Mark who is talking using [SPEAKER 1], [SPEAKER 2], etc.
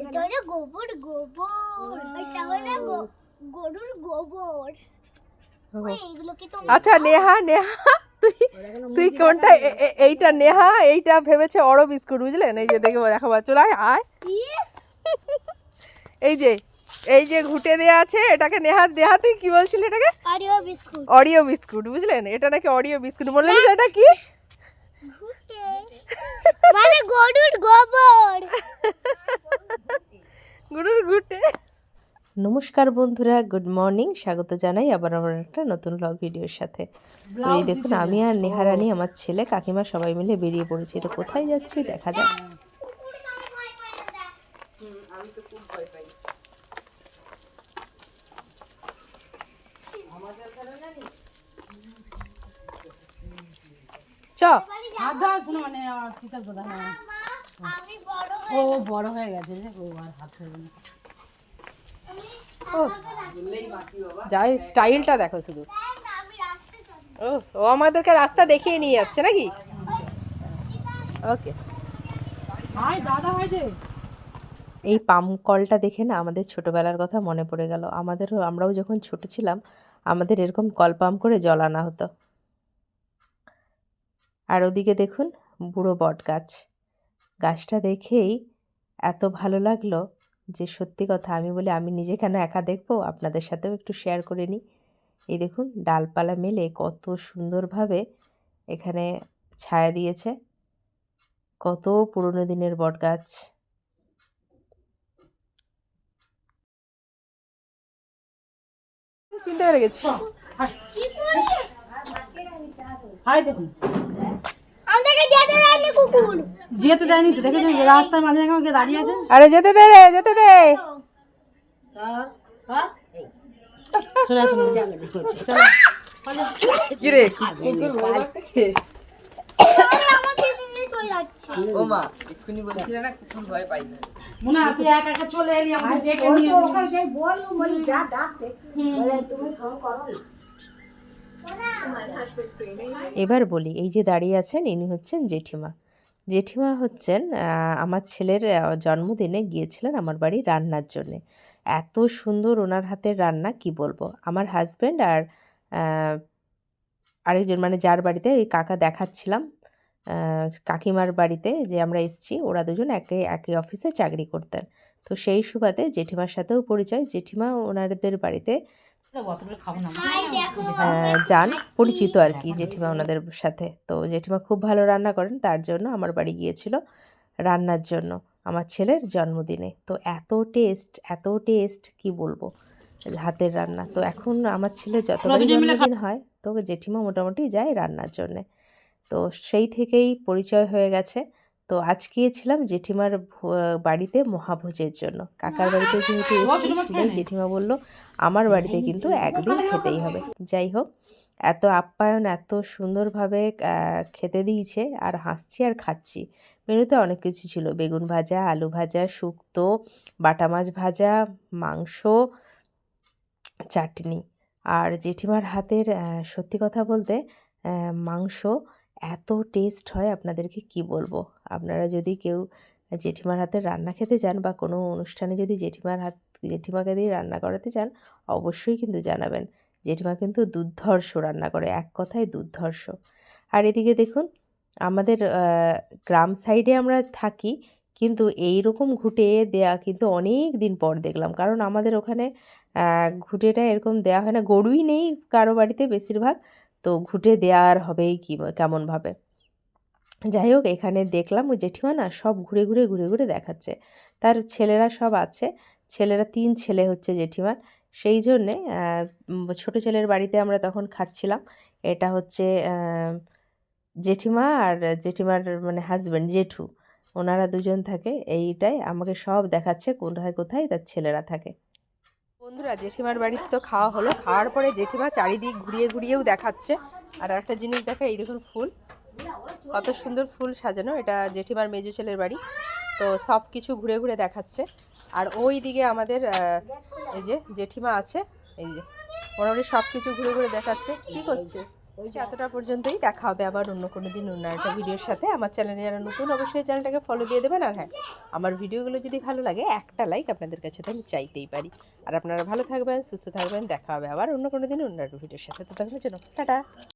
[SPEAKER 1] এটা হলো গোবর গোবর, এটা হলো গরুর গোবর। এইগুলো কি তোমরা
[SPEAKER 2] আচ্ছা নেহা নেহা তুই তুই কোনটা এইটা নেহা এইটা ভেবেছে অড়ো বিস্কুট বুঝলেন এই যে দেখে দেখাবো চলে আয় আয় এই যে ঘুটে দেয়া আছে এটাকে নেহা নেহা তুই কি বলছিলি এটাকে
[SPEAKER 1] অরিও বিস্কুট?
[SPEAKER 2] অরিও বিস্কুট বুঝলেন এটা নাকি অরিও বিস্কুট বললেন এটা কি
[SPEAKER 1] ঘুটে মানে গরুর গোবর।
[SPEAKER 2] গরুর ঘুটে। নমস্কার বন্ধুরা, গুড মর্নিং, স্বাগত জানাই আবার আমার একটা নতুন ব্লগ ভিডিওর সাথে। তো এই দেখুন আমি আর নেহারানি আমার ছেলে কাকিমা সবাই মিলে বেরিয়ে পড়েছি। তো কোথায় যাচ্ছি দেখা যাক। চ
[SPEAKER 3] ও বড় হয়ে গেছে রে, ও আর হাত ধরবে না।
[SPEAKER 2] যাই স্টাইলটা দেখো শুধু। ও আমাদেরকে রাস্তা দেখিয়ে নিয়ে যাচ্ছে নাকি? ওকে। এই পাম কলটা দেখে না আমাদের ছোটবেলার কথা মনে পড়ে গেল। আমরাও যখন ছোট ছিলাম আমাদের এরকম কল পাম্প করে জল আনা হতো। আর ওদিকে দেখুন বুড়ো বট গাছ, গাছটা দেখেই এত ভালো লাগলো যে সত্যি কথা আমি বলি আমি নিজে কেন একা দেখবো, আপনাদের সাথেও একটু শেয়ার করে নিই। এই দেখুন ডালপালা মেলে কত সুন্দরভাবে এখানে ছায়া দিয়েছে, কত পুরনো দিনের বট গাছ। চিন্তা হয়ে গেছি।
[SPEAKER 3] হাই দেখুন
[SPEAKER 1] আমাদেরকে যেতে দেয়নি কুকুর।
[SPEAKER 3] যেতে দেয়নি তো, দেখেছেন রাস্তার মাঝে আমাকে দাঁড়িয়ে আছে।
[SPEAKER 2] আরে যেতে দে রে, যেতে দে।
[SPEAKER 3] চলে আসুন
[SPEAKER 2] কি রে
[SPEAKER 1] আমার পিছনে চলে যাচ্ছে।
[SPEAKER 2] ও মা এক্ষুনি বলছিলে না কুকুর ভয় পাই না।
[SPEAKER 3] মনে হয় আপনি একা একা চলে এলি, আমাকে দেখে নিয়ে
[SPEAKER 2] এবার বলি এই যে দাঁড়িয়ে আছেন ইনি হচ্ছেন জেঠিমা। জেঠিমা হচ্ছেন আমার ছেলের জন্মদিনে গিয়েছিলেন আমার বাড়ি রান্নার জন্যে। এত সুন্দর ওনার হাতের রান্না কি বলবো। আমার হাজব্যান্ড আর আরেকজন মানে যার বাড়িতে ওই কাকা দেখাচ্ছিলাম কাকিমার বাড়িতে যে আমরা এসেছি, ওরা দুজন একই অফিসে চাকরি করতেন। তো সেই সুবাদে জেঠিমার সাথেও পরিচয়। জেঠিমা ওনাদের বাড়িতে যান, পরিচিত আর কি জেঠিমা ওনাদের সাথে। তো জেঠিমা খুব ভালো রান্না করেন, তার জন্য আমার বাড়ি গিয়েছিল রান্নার জন্য আমার ছেলের জন্মদিনে। তো এত টেস্ট কি বলবো হাতের রান্না। তো এখন আমার ছেলের যতবারই জন্মদিন হয় তো জেঠিমা মোটামুটি যায় রান্নার জন্যে। তো সেই থেকেই পরিচয় হয়ে গেছে। তো আজ গিয়েছিলাম জেঠিমার বাড়িতে মহাভোজের জন্য। কাকার বাড়িতে যেহেতু এসেছি জেঠিমা বলল আমার বাড়িতে কিন্তু একদিন খেতেই হবে। যাই হোক এত আপ্যায়ন এত সুন্দরভাবে খেতে দিয়েছে আর হাসছি আর খাচ্ছি। মেনুতে অনেক কিছু ছিল, বেগুন ভাজা, আলু ভাজা, শুক্তো, বাটা মাছ ভাজা, মাংস, চাটনি। আর জেঠিমার হাতের সত্যি কথা বলতে মাংস এত টেস্ট হয় আপনাদেরকে কি বলবো। আপনারা যদি কেউ জেঠিমার হাতের রান্না খেতে চান বা কোনো অনুষ্ঠানে যদি জেঠিমাকে দিয়ে রান্না করাতে চান অবশ্যই কিন্তু জানাবেন। জেঠিমা কিন্তু দুর্ধর্ষ রান্না করে, এক কথায় দুর্ধর্ষ। আর এদিকে দেখুন আমাদের গ্রাম সাইডে আমরা থাকি কিন্তু এই রকম ঘুটে দেয়া কিন্তু অনেক দিন পর দেখলাম। কারণ আমাদের ওখানে ঘুটেটা এরকম দেয়া হয় না, গরুই নেই কারো বাড়িতে বেশিরভাগ, তো ঘুটে দেওয়া আর হবেই কি কেমনভাবে। যাই হোক এখানে দেখলাম ওই জেঠিমা না সব ঘুরে ঘুরে দেখাচ্ছে। তার ছেলেরা সব আছে, ছেলেরা 3 ছেলে হচ্ছে জেঠিমার। সেই জন্যে ছোটো ছেলের বাড়িতে আমরা তখন খাচ্ছিলাম। এটা হচ্ছে জেঠিমা আর জেঠিমার মানে হাজব্যান্ড জেঠু, ওনারা দুজন থাকে। এইটাই আমাকে সব দেখাচ্ছে কোথায় কোথায় তার ছেলেরা থাকে। বন্ধুরা জেঠিমার বাড়িতে তো খাওয়া হলো, খাওয়ার পরে জেঠিমা চারিদিক ঘুরিয়েও দেখাচ্ছে। আর একটা জিনিস দেখা, এই দেখুন ফুল, কত সুন্দর ফুল সাজানো। এটা জেঠিমার মেজো ছেলের বাড়ি, তো সব কিছু ঘুরে দেখাচ্ছে। আর ওই দিকে আমাদের এই যে জেঠিমা আছে, এই যে মোটামুটি সব কিছু ঘুরে দেখাচ্ছে। কী করছে আজকে এতটা পর্যন্তই, দেখা হবে আবার অন্য কোনো দিন অন্য একটা ভিডিওর সাথে। আমার চ্যানেলে যারা নতুন অবশ্যই চ্যানেলটাকে ফলো দিয়ে দেবেন। আর হ্যাঁ, আমার ভিডিওগুলো যদি ভালো লাগে একটা লাইক আপনাদের কাছে তো আমি চাইতেই পারি। আর আপনারা ভালো থাকবেন, সুস্থ থাকবেন, দেখা হবে আবার অন্য কোনো দিন অন্য একটা ভিডিওর সাথে। তো তখনের জন্য টাটা।